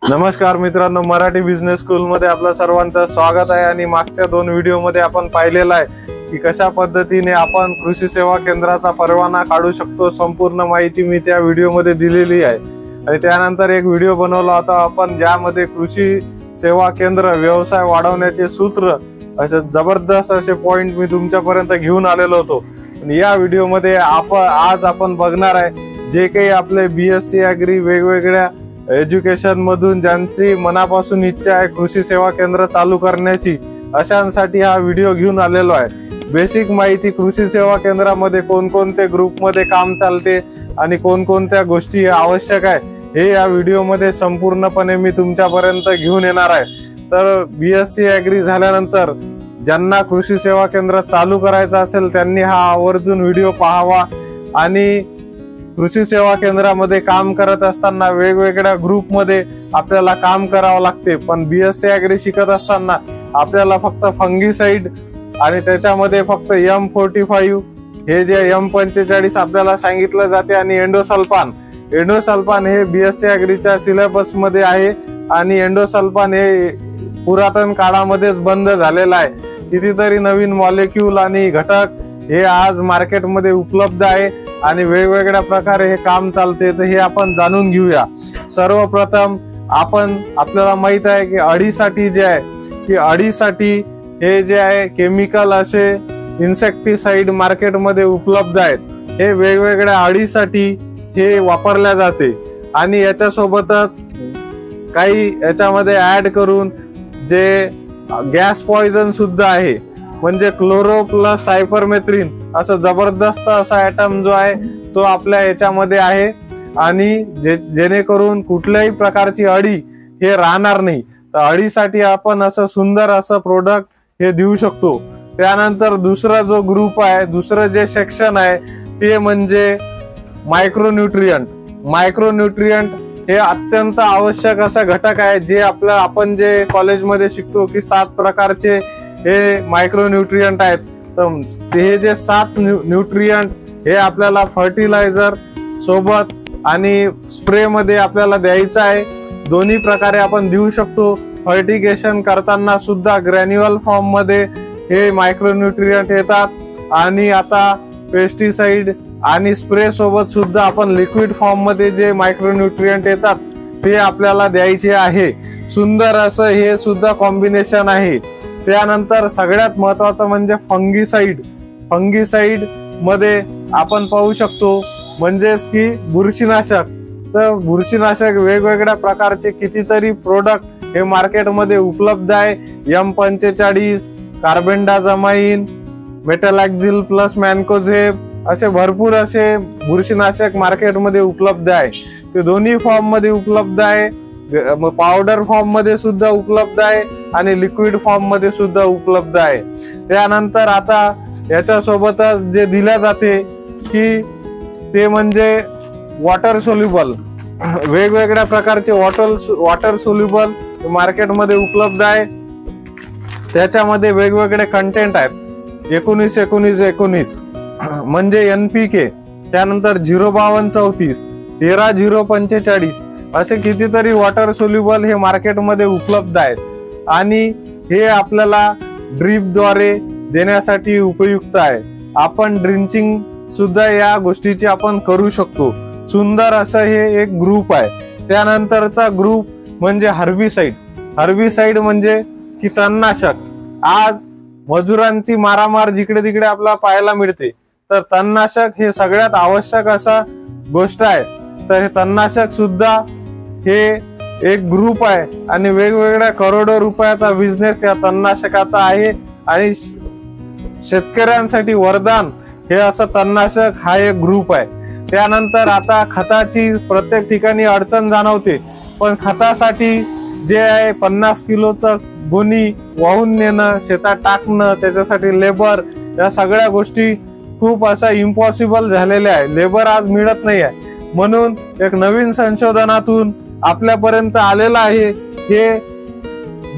नमस्कार मित्रांनो, Marathi business school मध्ये आपल्या सर्वांचं स्वागत आहे। आणि मागच्या 2 व्हिडिओ मध्ये आपण पाहिलेलं आहे की कशा पद्धतीने आपण कृषी सेवा केंद्राचा परवाना काढू शकतो। संपूर्ण माहिती मी त्या व्हिडिओ मध्ये दिलेली आहे। आणि त्यानंतर एक व्हिडिओ बनवला होता आपण ज्यामध्ये कृषी सेवा केंद्र व्यवसाय वाढवण्याचे सूत्र असे जबरदस्त असे पॉइंट मी तुमच्यापर्यंत घेऊन आलेलो होतो। या व्हिडिओ मध्ये आज आपण बघणार आहे जे काही आपले BSc ॲग्री वेगवेगळ्या एज्युकेशन मधून ज्यांची मनापासून इच्छा आहे कृषी सेवा केंद्र चालू करण्याची, अशांसाठी हा व्हिडिओ घेऊन आलेलो आहे। बेसिक माहिती कृषी सेवा केंद्रामध्ये कोणकोणते ग्रुप मध्ये काम चालते आणि कोणकोणत्या गोष्टी आवश्यक आहे हे या व्हिडिओ मध्ये संपूर्णपणे मी तुमच्यापर्यंत घेऊन येणार आहे। तर BSc ॲग्री झाल्यानंतर ज्यांना कृषी सेवा केंद्र चालू करायचं असेल त्यांनी हा आवर्जून व्हिडिओ पाहावा। आणि कृषी सेवा केंद्रामध्ये काम करत असताना वेगवेगळ्या ग्रुप मध्ये आपल्याला काम करावं लागते, पण BSc ॲग्री शिकत असताना आपल्याला फक्त फंगीसाइड आणि त्याच्यामध्ये फक्त M45 हे जे M45 आपल्याला सांगितलं जाते आणि एंडोसल्फान हे BSc ॲग्रीच्या सिलेबस मध्ये आहे। आणि एंडोसल्फान हे पुरातन काळामध्येच बंद झालेला आहे। कितीतरी नवीन मॉलिक्यूल आणि घटक हे आज मार्केटमध्ये उपलब्ध आहे आणि वेगवेगळ्या प्रकारे हे काम चालते। तर हे आपण जाणून घेऊया। सर्वप्रथम आपल्याला माहित आहे की अळीसाठी जे आहे की अळीसाठी हे जे आहे केमिकल असे इन्सेक्टिसाइड मार्केटमध्ये उपलब्ध आहेत। हे वेगवेगळ्या अळीसाठी हे वापरल्या जाते आणि याच्यासोबतच काही याच्यामध्ये ऍड करून जे गॅस पॉइझन सुद्धा आहे, म्हणजे क्लोरो प्लस सायपरमेथ्रिन असं जबरदस्त असा ॲटम जो आहे तो आपल्या याच्यामध्ये आहे। आणि जेणेकरून कुठल्याही प्रकारची अळी हे राहणार नाही। तर अळीसाठी आपण असं सुंदर असं प्रोडक्ट हे देऊ शकतो। त्यानंतर दुसरा जो ग्रुप आहे, दुसरं जे सेक्शन आहे ते म्हणजे मायक्रोन्यूट्रियंट हे अत्यंत आवश्यक असा घटक आहे जे आपण जे कॉलेजमध्ये शिकतो की 7 प्रकारचे हे मायक्रोन्यूट्रियंट आहेत। तर हे जे 7 न्यूट्रियंट हे आपल्याला फर्टिलायझर सोबत आणि स्प्रे मध्ये आपल्याला द्यायचं आहे। दोन्ही प्रकारे आपण देऊ शकतो। फर्टिगेशन करताना सुद्धा ग्रॅन्युअल फॉर्म मध्ये हे मायक्रोन्यूट्रियंट येतात आणि आता पेस्टिसाइड आणि स्प्रे सोबत सुद्धा आपण लिक्विड फॉर्म मध्ये जे मायक्रोन्यूट्रियंट येतात ते आपल्याला द्यायचे आहे। सुंदर असं हे सुद्धा कॉम्बिनेशन आहे। त्यानंतर सगळ्यात महत्त्वाचं म्हणजे फंगीसाइड मध्ये आपण पाहू शकतो म्हणजेच की बुरशीनाशक। तर बुरशीनाशक वेगवेगळ्या प्रकारचे कितीतरी प्रोडक्ट हे मार्केटमध्ये उपलब्ध आहे। M45, कार्बेंडाझामाइन, मेटलॅक्झिल प्लस मॅनकोझेब असे भरपूर असे बुरशीनाशक मार्केटमध्ये उपलब्ध आहे। ते दोन्ही फॉर्म मध्ये उपलब्ध आहे, पावडर फॉर्म मध्ये सुद्धा उपलब्ध आहे आणि लिक्विड फॉर्म मध्ये सुद्धा उपलब्ध आहे। त्यानंतर आता याच्या सोबतच जे दिल्या जाते की ते म्हणजे वॉटर सोल्युबल, वेगवेगळ्या प्रकारचे वॉटर सोल्युबल मार्केटमध्ये उपलब्ध आहे। त्याच्यामध्ये वेगवेगळे कंटेंट आहेत। 19-19-19 म्हणजे NPK, त्यानंतर 052-34, 13-045 असे कितीतरी वॉटर सोल्युबल हे मार्केटमध्ये उपलब्ध आहेत आणि हे आपल्याला ड्रीपद्वारे देण्यासाठी उपयुक्त आहे। आपण ड्रिंचिंग सुद्धा या गोष्टीची आपण करू शकतो। सुंदर असं हे एक ग्रुप आहे। त्यानंतरचा ग्रुप म्हणजे हर्बिसाइड म्हणजे की तणनाशक। आज मजुरांची मारामार जिकडे तिकडे आपल्याला पाहायला मिळते, तर तणनाशक हे सगळ्यात आवश्यक असा गोष्ट आहे। तर हे तणनाशक सुद्धा हे एक ग्रुप आहे आणि वेगवेगळ्या करोडो रुपयाचा बिझनेस या तणनाशकाचा आहे आणि शेतकऱ्यांसाठी वरदान हे असं तणनाशक हा एक ग्रुप आहे। त्यानंतर आता खताची प्रत्येक ठिकाणी अडचण जाणवते, पण खतासाठी जे आहे 50 किलोचं गोणी वाहून नेणं, शेतात टाकणं, त्याच्यासाठी लेबर, या सगळ्या गोष्टी खूप असा इम्पॉसिबल झालेल्या आहे। लेबर आज मिळत नाही आहे। म्हणून एक नवीन संशोधनातून आपल्यापर्यंत आलेलं आहे हे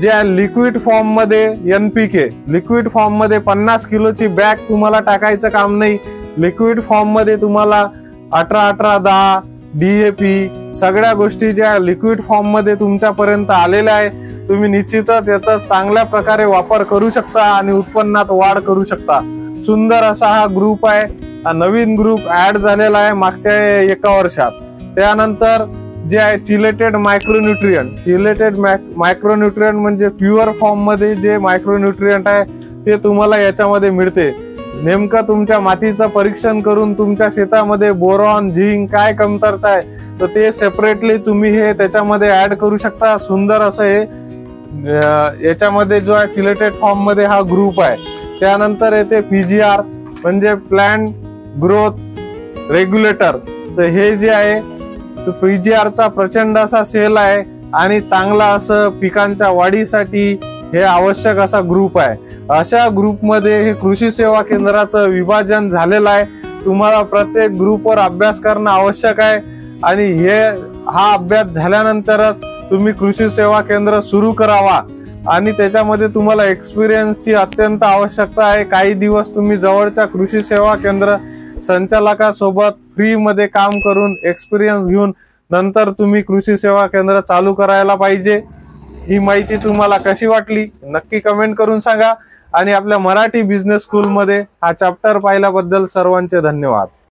जे लिक्विड फॉर्म मध्ये NPK, लिक्विड फॉर्म मध्ये 50 किलोची बॅग तुम्हाला टाकायचं काम नाही। लिक्विड फॉर्म मध्ये तुम्हाला 18-18-10 DAP सगळ्या गोष्टी ज्या लिक्विड फॉर्म मध्ये तुमच्यापर्यंत आलेल्या आहे, तुम्ही निश्चितच याचा चांगल्या प्रकारे वापर करू शकता आणि उत्पन्नात वाढ करू शकता। सुंदर असा हा ग्रुप आहे, हा नवीन ग्रुप ऍड झालेला आहे मागच्या 1 वर्षात। त्यानंतर जे आहे चिलेटेड मायक्रोन्यूट्रिएंट म्हणजे प्युअर फॉर्म मध्ये जे मायक्रोन्यूट्रिएंट आहे ते तुम्हाला याच्यामध्ये मिळते। नेमकं तुमच्या मातीचं परीक्षण करून तुमच्या शेतामध्ये बोरॉन झिंक काय कमतरता आहे तर ते सेपरेटली तुम्ही हे त्याच्यामध्ये ऍड करू शकता। सुंदर असं हे याच्यामध्ये जो आहे चिलेटेड फॉर्म मध्ये हा ग्रुप आहे। त्यानंतर येते PGR म्हणजे प्लांट ग्रोथ रेग्युलेटर। तर हे जे आहे तो PGR चा प्रचंड असा सेल आहे आणि चांगला असं पिकांच्या वाढीसाठी हे आवश्यक असा ग्रुप आहे। अशा ग्रुपमध्ये हे कृषी सेवा केंद्राचं विभाजन झालेलं आहे। तुम्हाला प्रत्येक ग्रुपवर अभ्यास करणं आवश्यक आहे आणि हा अभ्यास झाल्यानंतरच तुम्ही कृषी सेवा केंद्र सुरू करावा आणि त्याच्यामध्ये तुम्हाला एक्सपिरियन्सची अत्यंत आवश्यकता आहे। काही दिवस तुम्ही जवळच्या कृषी सेवा केंद्र संचालकासोबत फ्री मध्ये काम करून एक्सपिरियन्स घेऊन नंतर तुम्ही कृषी सेवा केंद्र चालू करायला पाहिजे। ही माहिती तुम्हाला कशी वाटली नक्की कमेंट करून सांगा आणि आपल्या मराठी बिझनेस स्कूल मध्ये हा चॅप्टर पाहिल्याबद्दल सर्वांचे धन्यवाद।